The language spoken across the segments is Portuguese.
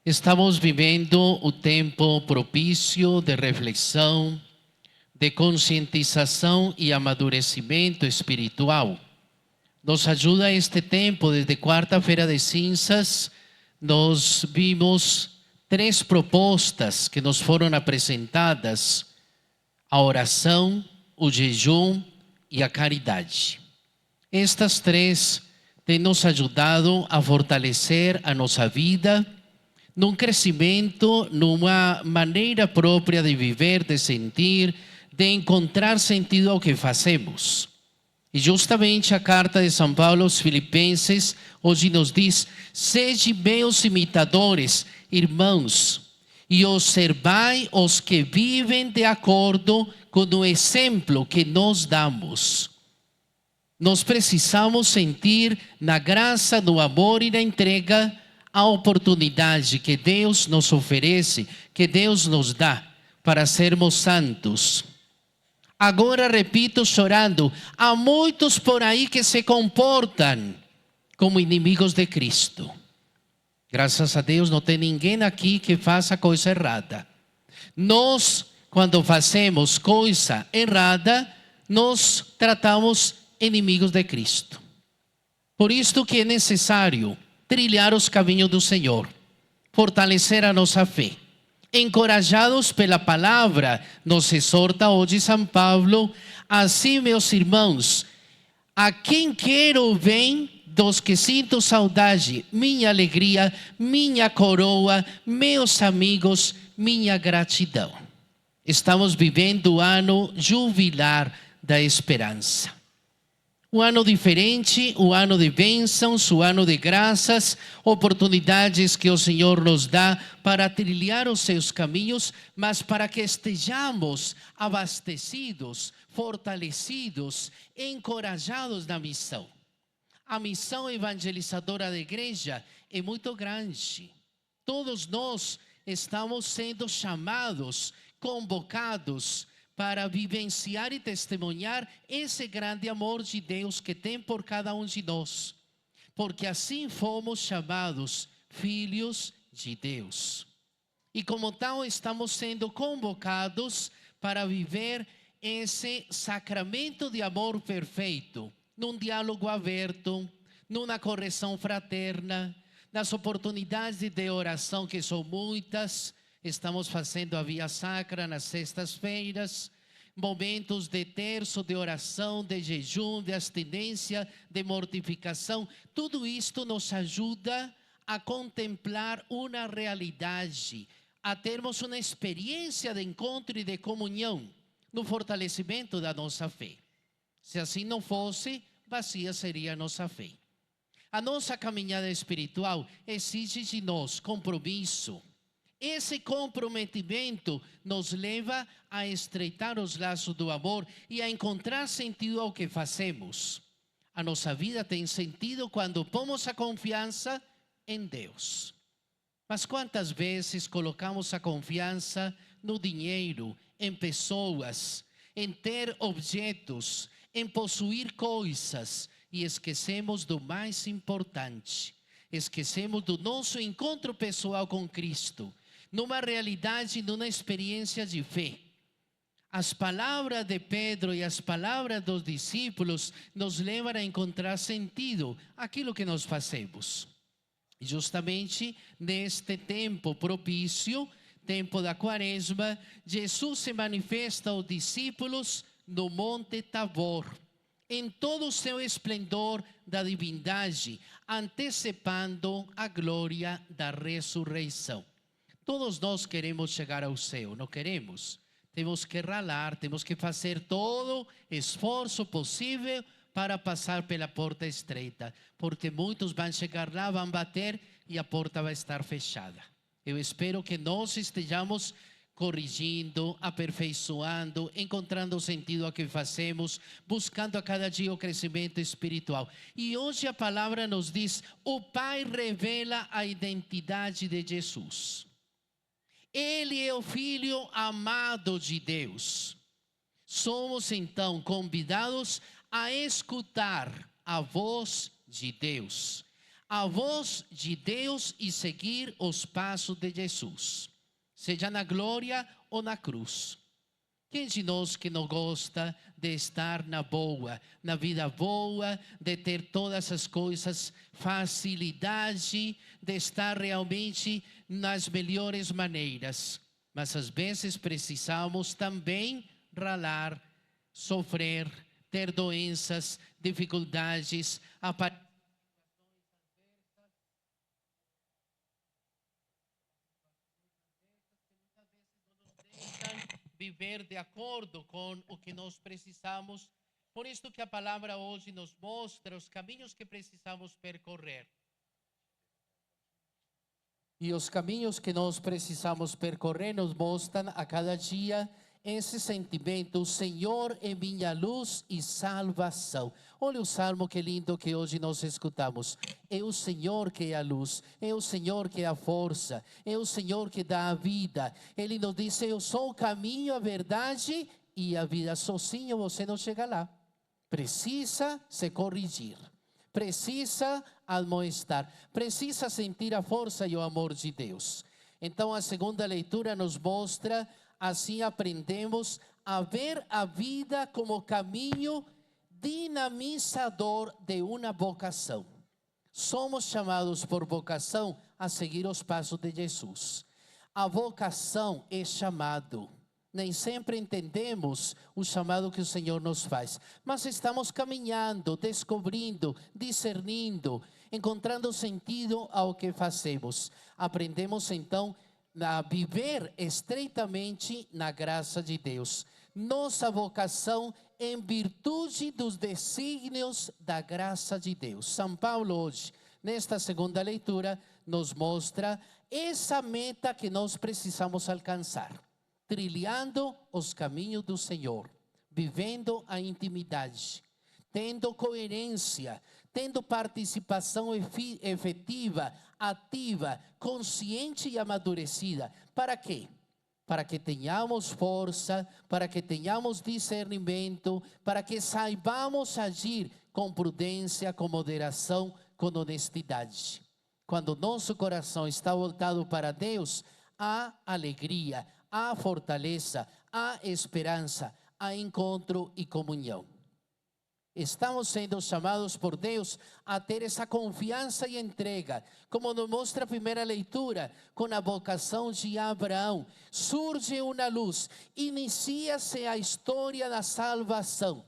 Estamos vivendo o tempo propício de reflexão, de conscientização e amadurecimento espiritual. Nos ajuda este tempo, desde quarta-feira de cinzas, nós vimos 3 propostas que nos foram apresentadas: a oração, o jejum e a caridade. Estas 3 têm nos ajudado a fortalecer a nossa vida, num crescimento, numa maneira própria de viver, de sentir, de encontrar sentido ao que fazemos. E justamente a carta de São Paulo aos Filipenses hoje nos diz: sede meus imitadores, irmãos, e observai os que vivem de acordo com o exemplo que nós damos. Nós precisamos sentir na graça, no amor e na entrega a oportunidade que Deus nos oferece, que Deus nos dá para sermos santos. Agora repito chorando, há muitos por aí que se comportam como inimigos de Cristo. Graças a Deus não tem ninguém aqui que faça coisa errada. Nós, quando fazemos coisa errada, nós tratamos inimigos de Cristo. Por isto que é necessário trilhar os caminhos do Senhor, fortalecer a nossa fé. Encorajados pela palavra, nos exorta hoje São Paulo: assim, meus irmãos, a quem quero bem, dos que sinto saudade, minha alegria, minha coroa, meus amigos, minha gratidão. Estamos vivendo o ano jubilar da esperança. Um ano diferente, um ano de bênçãos, um ano de graças, oportunidades que o Senhor nos dá para trilhar os seus caminhos, mas para que estejamos abastecidos, fortalecidos, encorajados na missão. A missão evangelizadora da igreja é muito grande. Todos nós estamos sendo chamados, convocados, para vivenciar e testemunhar esse grande amor de Deus que tem por cada um de nós. Porque assim fomos chamados filhos de Deus. E como tal, estamos sendo convocados para viver esse sacramento de amor perfeito, num diálogo aberto, numa correção fraterna, nas oportunidades de oração que são muitas. Estamos fazendo a Via Sacra nas sextas-feiras, momentos de terço, de oração, de jejum, de abstinência, de mortificação. Tudo isto nos ajuda a contemplar uma realidade, a termos uma experiência de encontro e de comunhão no fortalecimento da nossa fé. Se assim não fosse, vazia seria a nossa fé. A nossa caminhada espiritual exige de nós compromisso. Esse comprometimento nos leva a estreitar os laços do amor e a encontrar sentido ao que fazemos. A nossa vida tem sentido quando pomos a confiança em Deus. Mas quantas vezes colocamos a confiança no dinheiro, em pessoas, em ter objetos, em possuir coisas e esquecemos do mais importante. Esquecemos do nosso encontro pessoal com Cristo, numa realidade, numa experiência de fé. As palavras de Pedro e as palavras dos discípulos nos levam a encontrar sentido aquilo que nós fazemos. E justamente neste tempo propício, tempo da Quaresma, Jesus se manifesta aos discípulos no Monte Tabor, em todo o seu esplendor da divindade, antecipando a glória da ressurreição. Todos nós queremos chegar ao céu, não queremos? Temos que ralar, temos que fazer todo esforço possível para passar pela porta estreita, porque muitos vão chegar lá, vão bater e a porta vai estar fechada. Eu espero que nós estejamos corrigindo, aperfeiçoando, encontrando sentido ao que fazemos, buscando a cada dia o crescimento espiritual. E hoje a palavra nos diz: o Pai revela a identidade de Jesus. Ele é o Filho amado de Deus. Somos então convidados a escutar a voz de Deus, a voz de Deus e seguir os passos de Jesus, seja na glória ou na cruz. Quem de nós que não gosta de estar na boa, na vida boa, de ter todas as coisas, facilidade de estar realmente nas melhores maneiras? Mas às vezes precisamos também ralar, sofrer, ter doenças, dificuldades, viver de acordo com o que nós precisamos. Por isso que a palavra hoje nos mostra os caminhos que precisamos percorrer. E os caminhos que nós precisamos percorrer nos mostram a cada dia esse sentimento: o Senhor é minha luz e salvação. Olha o salmo que lindo que hoje nós escutamos. É o Senhor que é a luz, é o Senhor que é a força, é o Senhor que dá a vida. Ele nos diz: eu sou o caminho, a verdade e a vida. Sozinho você não chega lá. Precisa se corrigir. Precisa admoestar, precisa sentir a força e o amor de Deus. Então a segunda leitura nos mostra, assim aprendemos a ver a vida como caminho dinamizador de uma vocação. Somos chamados por vocação a seguir os passos de Jesus. A vocação é chamado. Nem sempre entendemos o chamado que o Senhor nos faz, mas estamos caminhando, descobrindo, discernindo, encontrando sentido ao que fazemos. Aprendemos então a viver estreitamente na graça de Deus. Nossa vocação em virtude dos desígnios da graça de Deus. São Paulo hoje, nesta segunda leitura, nos mostra essa meta que nós precisamos alcançar. Trilhando os caminhos do Senhor, vivendo a intimidade, tendo coerência, tendo participação efetiva, ativa, consciente e amadurecida. Para quê? Para que tenhamos força, para que tenhamos discernimento, para que saibamos agir com prudência, com moderação, com honestidade. Quando nosso coração está voltado para Deus, há alegria, há fortaleza, há esperança, há encontro e comunhão. Estamos sendo chamados por Deus a ter essa confiança e entrega, como nos mostra a primeira leitura, com a vocação de Abraão. Surge uma luz, inicia-se a história da salvação.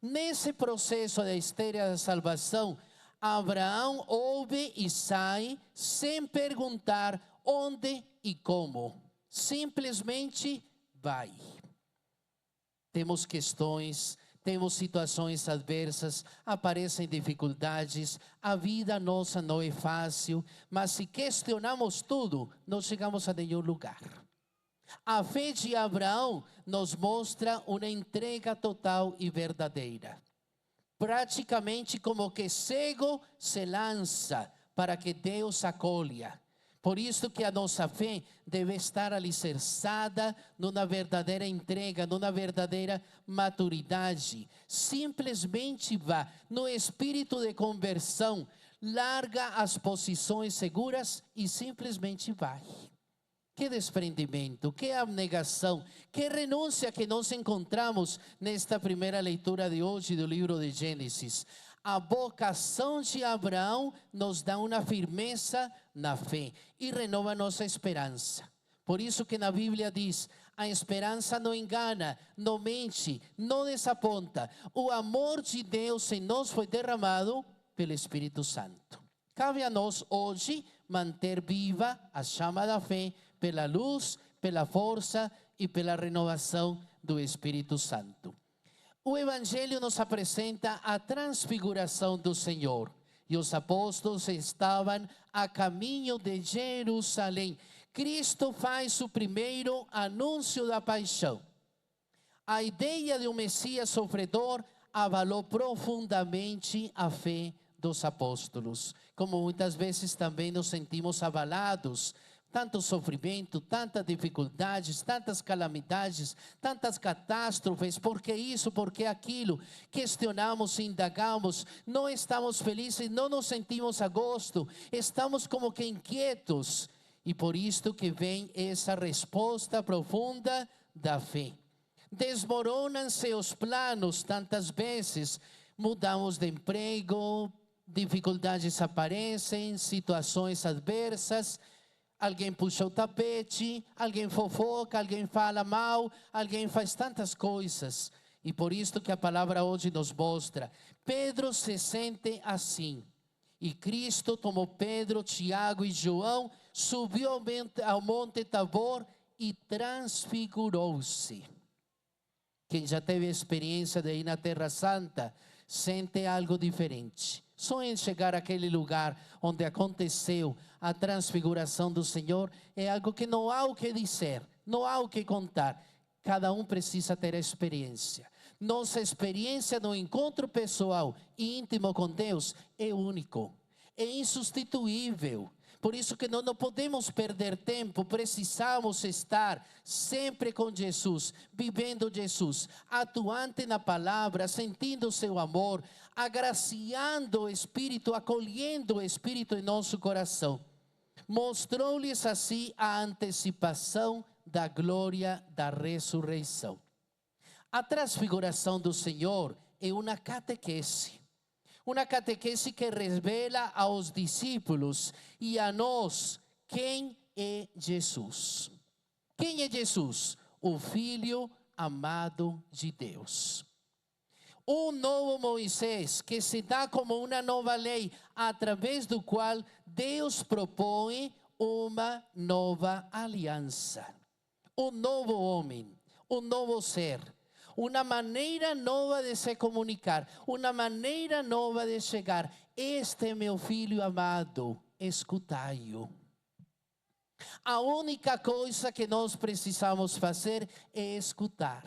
Nesse processo da história da salvação, Abraão ouve e sai sem perguntar onde e como. Simplesmente vai. Temos questões, temos situações adversas, aparecem dificuldades, a vida nossa não é fácil, mas se questionamos tudo, não chegamos a nenhum lugar. A fé de Abraão nos mostra uma entrega total e verdadeira. Praticamente como que cego se lança para que Deus acolha. Por isso que a nossa fé deve estar alicerçada numa verdadeira entrega, numa verdadeira maturidade. Simplesmente vá no espírito de conversão, larga as posições seguras e simplesmente vai. Que desprendimento, que abnegação, que renúncia que nós encontramos nesta primeira leitura de hoje do livro de Gênesis. A vocação de Abraão nos dá uma firmeza na fé e renova nossa esperança. Por isso que na Bíblia diz, a esperança não engana, não mente, não desaponta. O amor de Deus em nós foi derramado pelo Espírito Santo. Cabe a nós hoje manter viva a chama da fé pela luz, pela força e pela renovação do Espírito Santo. O Evangelho nos apresenta a transfiguração do Senhor. E os apóstolos estavam a caminho de Jerusalém. Cristo faz o primeiro anúncio da paixão. A ideia de um Messias sofredor abalou profundamente a fé dos apóstolos, como muitas vezes também nos sentimos abalados. tanto sofrimento, tantas dificuldades, tantas calamidades, tantas catástrofes, por que isso, por que aquilo? Questionamos, indagamos, não estamos felizes, não nos sentimos a gosto, estamos como que inquietos. E por isto que vem essa resposta profunda da fé. Desmoronam-se os planos tantas vezes, mudamos de emprego, dificuldades aparecem, situações adversas, alguém puxa o tapete, alguém fofoca, alguém fala mal, alguém faz tantas coisas. E por isso que a palavra hoje nos mostra, Pedro se sente assim. E Cristo tomou Pedro, Tiago e João, subiu ao monte Tabor e transfigurou-se. Quem já teve a experiência de ir na Terra Santa, sente algo diferente. Só em chegar àquele lugar onde aconteceu a transfiguração do Senhor, é algo que não há o que dizer, não há o que contar. Cada um precisa ter a experiência. Nossa experiência no encontro pessoal e íntimo com Deus é único, é insubstituível. Por isso que não podemos perder tempo, precisamos estar sempre com Jesus, vivendo Jesus, atuante na palavra, sentindo o seu amor, agraciando o Espírito, acolhendo o Espírito em nosso coração. Mostrou-lhes assim a antecipação da glória da ressurreição. A transfiguração do Senhor é uma catequese que revela aos discípulos e a nós quem é Jesus. Quem é Jesus? O Filho amado de Deus. Um novo Moisés que se dá como uma nova lei, através do qual Deus propõe uma nova aliança. Um novo homem, um novo ser. Uma maneira nova de se comunicar, uma maneira nova de chegar. Este é meu filho amado, escutai-o. A única coisa que nós precisamos fazer é escutar.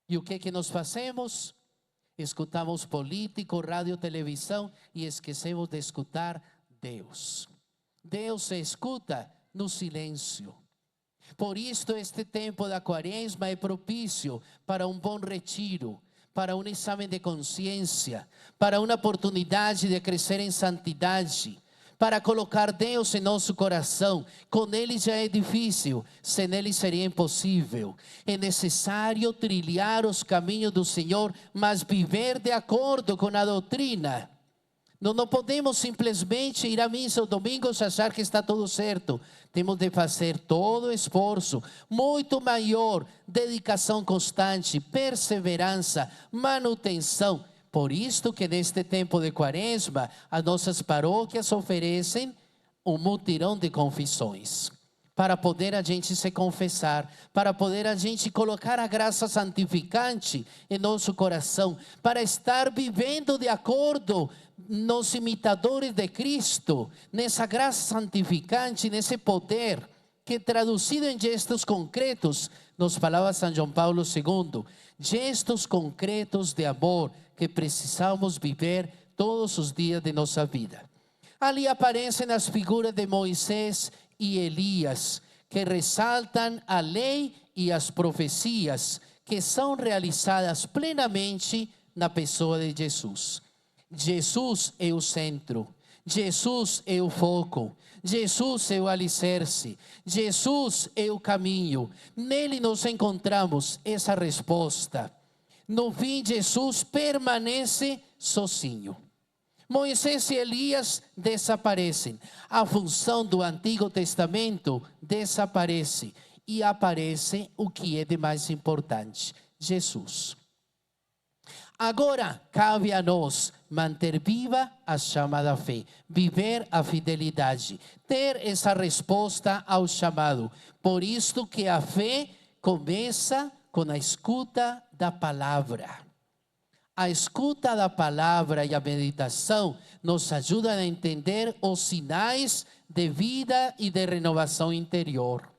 E o que nós fazemos? Escutamos político, rádio, televisão e esquecemos de escutar Deus. Deus se escuta no silêncio. Por isto este tempo da quaresma é propício para um bom retiro, para um exame de consciência, para uma oportunidade de crescer em santidade, para colocar Deus em nosso coração. Com Ele já é difícil, sem Ele seria impossível. É necessário trilhar os caminhos do Senhor, mas viver de acordo com a doutrina. Não podemos simplesmente ir à missa aos domingos e achar que está tudo certo. Temos de fazer todo esforço, muito maior, dedicação constante, perseverança, manutenção. Por isto que neste tempo de quaresma, as nossas paróquias oferecem um mutirão de confissões. Para poder a gente se confessar, para poder a gente colocar a graça santificante em nosso coração, para estar vivendo de acordo nos imitadores de Cristo, nessa graça santificante, nesse poder, que traduzido em gestos concretos, nos falava São João Paulo II, gestos concretos de amor que precisamos viver todos os dias de nossa vida. Ali aparecem as figuras de Moisés e Elias, que ressaltam a lei e as profecias, que são realizadas plenamente na pessoa de Jesus. Jesus é o centro, Jesus é o foco, Jesus é o alicerce, Jesus é o caminho. Nele nós encontramos essa resposta. No fim, Jesus permanece sozinho. Moisés e Elias desaparecem. A função do Antigo Testamento desaparece. E aparece o que é de mais importante: Jesus. Agora, cabe a nós manter viva a chama da fé, viver a fidelidade, ter essa resposta ao chamado. Por isto que a fé começa com a escuta da palavra. A escuta da palavra e a meditação nos ajudam a entender os sinais de vida e de renovação interior.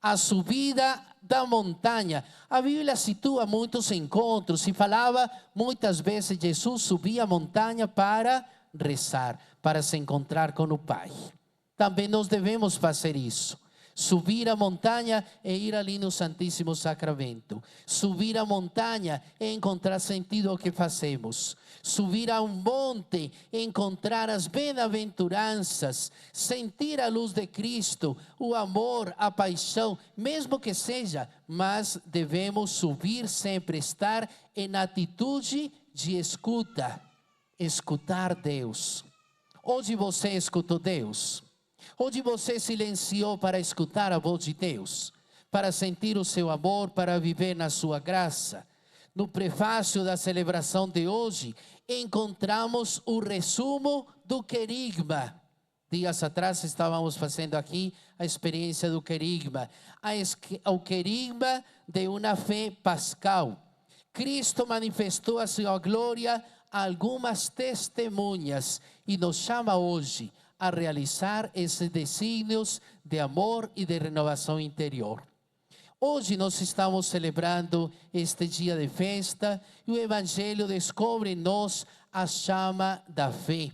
A subida da montanha. A Bíblia situa muitos encontros e falava muitas vezes Jesus subia a montanha para rezar, para se encontrar com o Pai. também nós devemos fazer isso. Subir a montanha e ir ali no Santíssimo Sacramento. Subir a montanha e encontrar sentido ao que fazemos. Subir a um monte e encontrar as bem-aventuranças. Sentir a luz de Cristo, o amor, a paixão, mesmo que seja. Mas devemos subir sempre, estar em atitude de escuta. Escutar Deus. Hoje você escutou Deus? Onde você silenciou para escutar a voz de Deus, para sentir o seu amor, para viver na sua graça? No prefácio da celebração de hoje, encontramos o resumo do querigma. Dias atrás estávamos fazendo aqui a experiência do querigma, o querigma de uma fé pascal. Cristo manifestou a sua glória a algumas testemunhas e nos chama hoje a realizar esses desígnios de amor e de renovação interior. Hoje nós estamos celebrando este dia de festa e o Evangelho descobre em nós a chama da fé,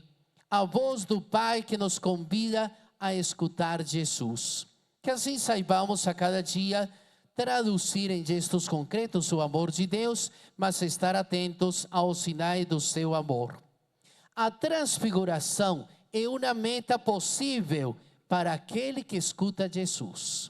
a voz do Pai que nos convida a escutar Jesus. Que assim saibamos a cada dia traduzir em gestos concretos o amor de Deus, mas estar atentos aos sinais do seu amor. A transfiguração é uma meta possível para aquele que escuta Jesus.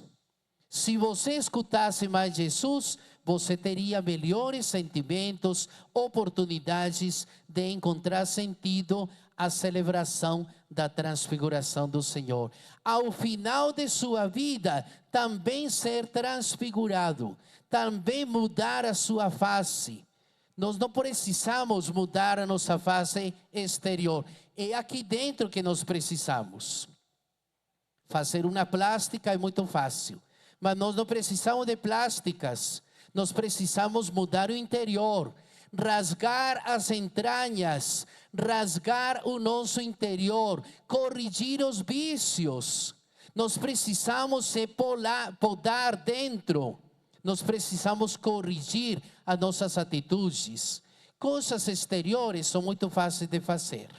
Se você escutasse mais Jesus, você teria melhores sentimentos, oportunidades de encontrar sentido à celebração da transfiguração do Senhor. Ao final de sua vida, também ser transfigurado, também mudar a sua face. Nós não precisamos mudar a nossa face exterior. É aqui dentro que nós precisamos. Fazer uma plástica é muito fácil. Mas nós não precisamos de plásticas. Nós precisamos mudar o interior. Rasgar as entranhas. Rasgar o nosso interior. Corrigir os vícios. Nós precisamos se podar dentro. Nós precisamos corrigir as nossas atitudes. Coisas exteriores são muito fáceis de fazer,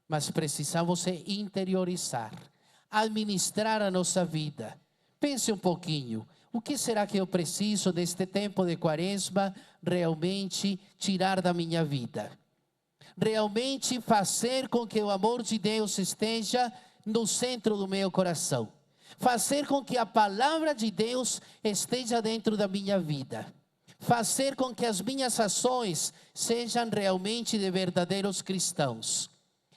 mas precisamos se interiorizar, administrar a nossa vida. Pense um pouquinho, o que será que eu preciso deste tempo de Quaresma realmente tirar da minha vida? Realmente fazer com que o amor de Deus esteja no centro do meu coração. Fazer com que a palavra de Deus esteja dentro da minha vida. Fazer com que as minhas ações sejam realmente de verdadeiros cristãos.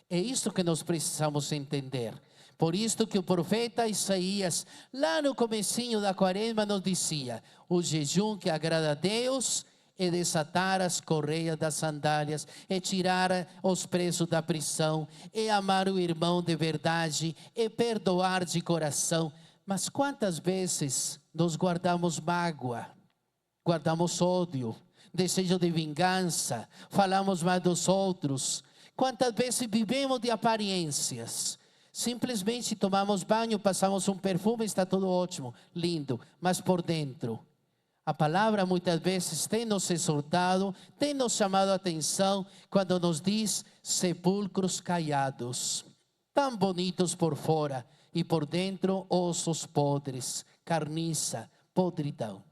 É isso que nós precisamos entender. Por isso que o profeta Isaías, lá no comecinho da Quaresma, nos dizia: o jejum que agrada a Deus é desatar as correias das sandálias, é tirar os presos da prisão, é amar o irmão de verdade, é perdoar de coração. Mas quantas vezes nós guardamos mágoa, guardamos ódio, desejo de vingança, falamos mal dos outros? Quantas vezes vivemos de aparências? Simplesmente tomamos banho, passamos um perfume, está tudo ótimo, lindo, mas por dentro, a palavra muitas vezes tem nos exortado, tem nos chamado a atenção quando nos diz sepulcros caiados, tão bonitos por fora e por dentro ossos podres, carniça, podridão.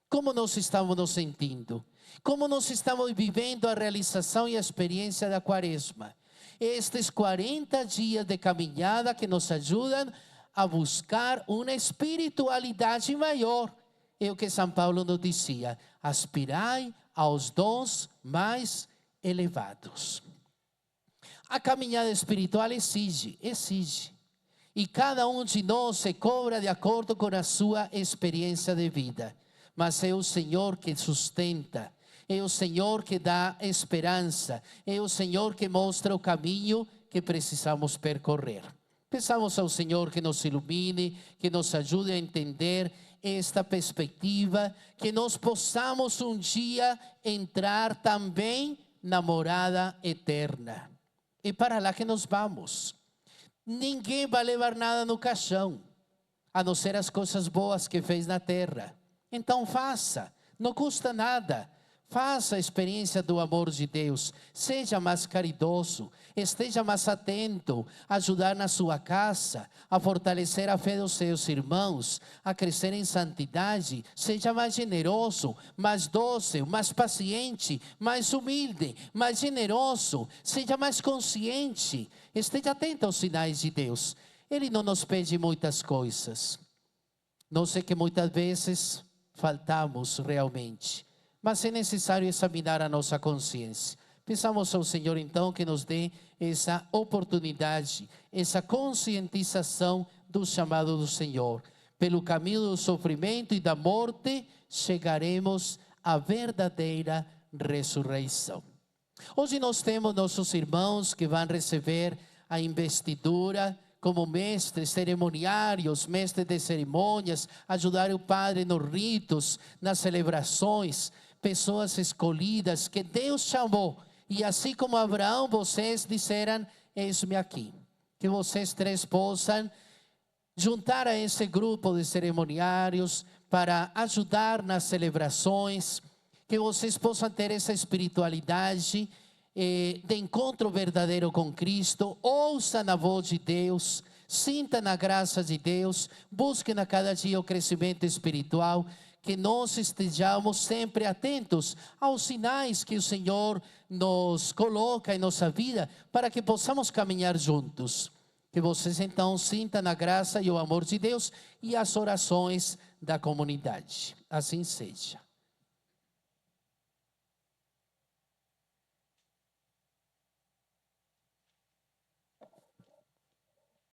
Como nós estamos nos sentindo? Como nós estamos vivendo a realização e a experiência da Quaresma? Estes 40 dias de caminhada que nos ajudam a buscar uma espiritualidade maior. É o que São Paulo nos dizia: aspirai aos dons mais elevados. A caminhada espiritual exige. E cada um de nós se cobra de acordo com a sua experiência de vida. Mas é o Senhor que sustenta, é o Senhor que dá esperança, é o Senhor que mostra o caminho que precisamos percorrer. Peçamos ao Senhor que nos ilumine, que nos ajude a entender esta perspectiva, que nós possamos um dia entrar também na morada eterna. E para lá que nós vamos. Ninguém vai levar nada no caixão, a não ser as coisas boas que fez na terra. Então faça, não custa nada. Faça a experiência do amor de Deus. Seja mais caridoso. Esteja mais atento a ajudar na sua casa, a fortalecer a fé dos seus irmãos, a crescer em santidade. Seja mais generoso, mais dócil, mais paciente, mais humilde, mais generoso. Seja mais consciente. Esteja atento aos sinais de Deus. Ele não nos pede muitas coisas. Não sei que muitas vezes faltamos realmente. Mas é necessário examinar a nossa consciência. Peçamos ao Senhor então que nos dê essa oportunidade, essa conscientização do chamado do Senhor. Pelo caminho do sofrimento e da morte, chegaremos à verdadeira ressurreição. Hoje nós temos nossos irmãos que vão receber a investidura como mestres cerimoniários, mestres de cerimônias, ajudar o Padre nos ritos, nas celebrações, pessoas escolhidas que Deus chamou. E assim como Abraão, vocês disseram, eis-me aqui. Que vocês três possam juntar a esse grupo de cerimoniários para ajudar nas celebrações, que vocês possam ter essa espiritualidade de encontro verdadeiro com Cristo. Ouçam a voz de Deus, sintam a graça de Deus, busquem a cada dia o crescimento espiritual, que nós estejamos sempre atentos aos sinais que o Senhor nos coloca em nossa vida, para que possamos caminhar juntos. Que vocês então sintam a graça e o amor de Deus e as orações da comunidade. Assim seja.